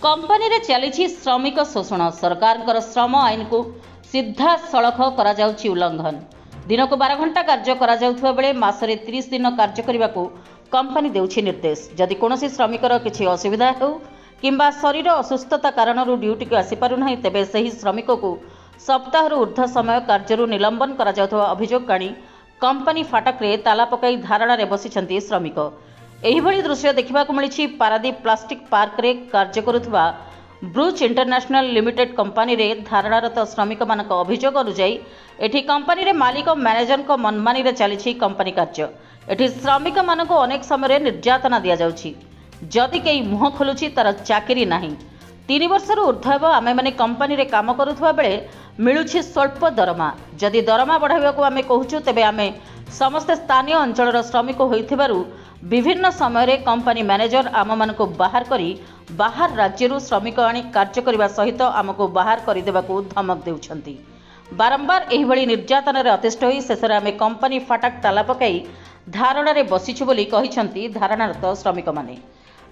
Company रे चली श्रमिक शोषण सरकार श्रम आईन को सीधा सड़क कर उल्लंघन दिन को 12 घंटा कार्य करा बेले मासरे 30 दिन कार्य करने को कंपनी देउछि निर्देश। जदि कोनोसी श्रमिकर किछि असुविधा हो किंबा शरीर असुस्थता कारण ड्यूटी को आसी पारु नाही तेबे सही श्रमिक को सप्ताह ऊर्ध्व समय कार्य निलंबन करा जाउथवा अभियोग आनी कंपनी फाटक रे ताला पकाई धारणा रे बसिछंती श्रमिक। एहिभଳି दृश्य देखिबाकु मिलिछि पारादीप प्लास्टिक पार्क रे कार्य करुथवा ब्रुच इंटरनेशनल लिमिटेड कंपनी रे धारणारत श्रमिक मानक अभियोग अनुଯାयी एठी कंपनी रे मालिक मैनेजर को मनमानी रे चली कंपनी कार्य। एठी श्रमिक मानक अनेक समय निर्यातना दिया जाउछि। जदि केही मुह खोलुछि तार चाकरी नाही 3 वर्षर ऊर्ध्व आमे माने कंपनी रे काम करुथवा बेले मिलुछि स्वल्प दरमा। जदि दरमा बढ़ाइबाकू आमे कहूछु तेबे आमे समस्त स्थानीय अंचलर श्रमिक होइथिबारु विभिन्न समय रे कंपनी मैनेजर आम मानकु बाहर करी बाहर राज्यरू श्रमिक आनी कार्य करने सहित आमको बाहर करदेवाकू धमक देउछंती। बारंबार एहिभଳି निर्यातन अतिष्ठ होई शेष आमे कंपनी फाटक ताला पकाई धारणा रे बसिछु बोली कहिसंती धारणारत श्रमिक माने।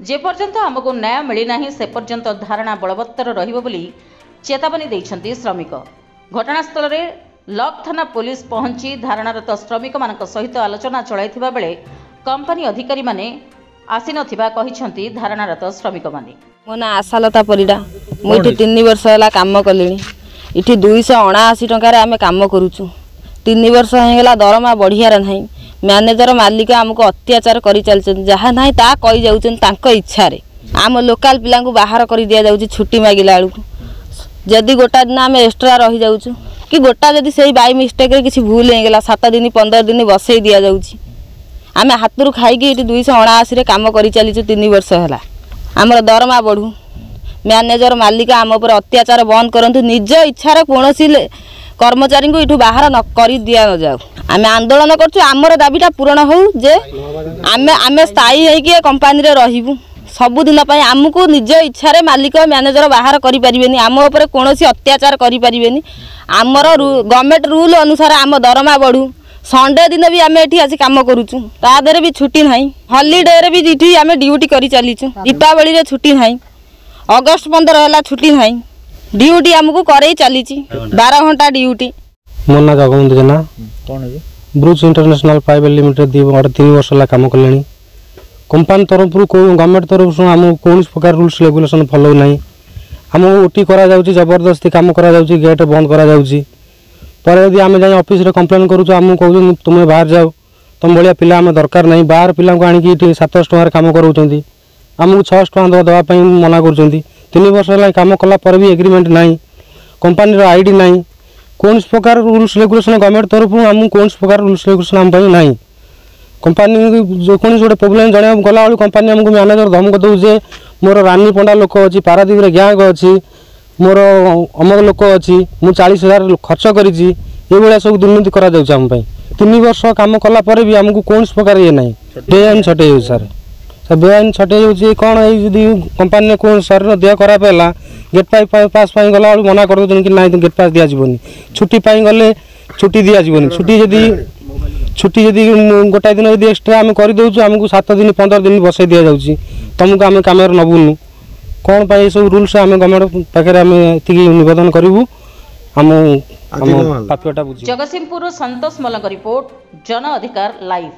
जे पर्यंत आमको न्याय मिली नाही से पर्यंत धारणा बलवत्तर रहिबो बोली चेतावनी देइछंती श्रमिक। घटनास्थल रे लक थाना पुलिस पहुंची धारणारत श्रमिक मानक सहित आलोचना चलाइथिबा बेले कंपनी अधिकारी माने आसी नथिबा कहिसंती धारणारत श्रमिक माने। मो ना आशालता परिडा मु इठी 3 वर्ष होला काम कलिनी। इठी 279 टंका रे आमे काम करूछु। 3 वर्ष हेगला दरमा बढ़ियार नाही। मैनेजर मालिक हमको अत्याचार करि चलछन जहा नाही ता कहि जाउछन तांको इच्छा रे। आम लोकल पिला को बाहर करि दिया जाउछि छुट्टी मागिला आलु। जदि गोटा दिन आमे एक्स्ट्रा रहि जाउछु कि गोटा जदि सेही बाई मिस्टेक रे किछि भूल हेगला 7 दिन 15 दिन बसई दिया जाउछि। आमे हातरू खाइकी इटी 279 रे काम करि चलिछु 3 वर्ष होला। हमर दरमा बढ़ू मैनेजर मालिक आम पर अत्याचार बंद करंतु निज इच्छा रे कोनोसी कर्मचारी को इठू बाहर न करि दिया न जाऊ। आमे आंदोलन करछु हमर दाबीटा पूर्ण हो जे आमे स्थायी है कि कंपनी रे रहिबु सबुदिन पई हमको निज इच्छा रे मालिक मैनेजर बाहर करि परिबेनी आम ऊपर कोनोसी अत्याचार करि परिबेनी। हमर गवर्नमेंट रूल अनुसार आम दरमा बढ़ू संडे दिन भी आमे एठी आसी काम करूछु ता देरे भी छुट्टी नाही। हॉलिडे रे भी इठी आमे ड्यूटी करि चलीछु। दीपावली रे छुट्टी नाही। अगस्त 15 होला छुट्टी नाही। ड्यूटी हमको करई चलीछि 12 घंटा ड्यूटी। मोना जगवंत जना कोन है ब्रुच इंटरनेशनल प्राइवेट लिमिटेड 3 वर्ष ला काम करलेनी। कंपनी तरफ को गवर्नमेंट तरफ हम कोन प्रकार रूल्स रेगुलेशन फॉलो नाही। हम ओटी करा जाउछि जबरदस्ती काम करा जाउछि गेट बंद करा जाउछि। पर यदि आम जाए ऑफिस रे कंप्लेन करूँ आमको कहूँ तुम्हें बाहर जाओ तुम भाया पिला आम दरकार नहीं। बाहर पिला को आनिकी 700 टंकार काम कराऊँ आमको 600 टंका देवाई मना कर 3 वर्ष है कम कला भी एग्रीमेंट ना कंपनी आईडी ना कौन प्रकार रूल्स रेगुलेशन गवर्नमेंट तरफ आमको कौन प्रकार रूल्स रेगुलेशन आम ना कंपनी जो कौन गोटे प्रोब्लेम जन गला कंपनी आमको मैनेजर धमक दे मोर रानी पंडा लोक अच्छी पारादीप गैंग अच्छी मोर अमक लोक अच्छी मु 40,000 खर्च करी सब दुर्नीति करा 3 वर्ष काम कला भी आमको कौन प्रकार ये ना बेआईन छटे सर बेआईन छटे कौन है कंपनी ने कौन शरीर देह खराब है गेट पास गला मना कर कि ना गेट पास दिज्वनी छुट्टी गले छुट्टी दिज्वनी छुट्टी जदि गोटाए दिन जब एक्सट्रा आम करदे आमको 7 दिन 15 दिन बसई दि जाऊँगी तुमको आम कम नबुनु कौन पाई सब रूल्स आम गवर्नमेंट पाखे आम निवेदन करूँ आम प्राप्यटा बुझ। जगतसिंहपुर संतोष मल्लक रिपोर्ट जन अधिकार लाइव।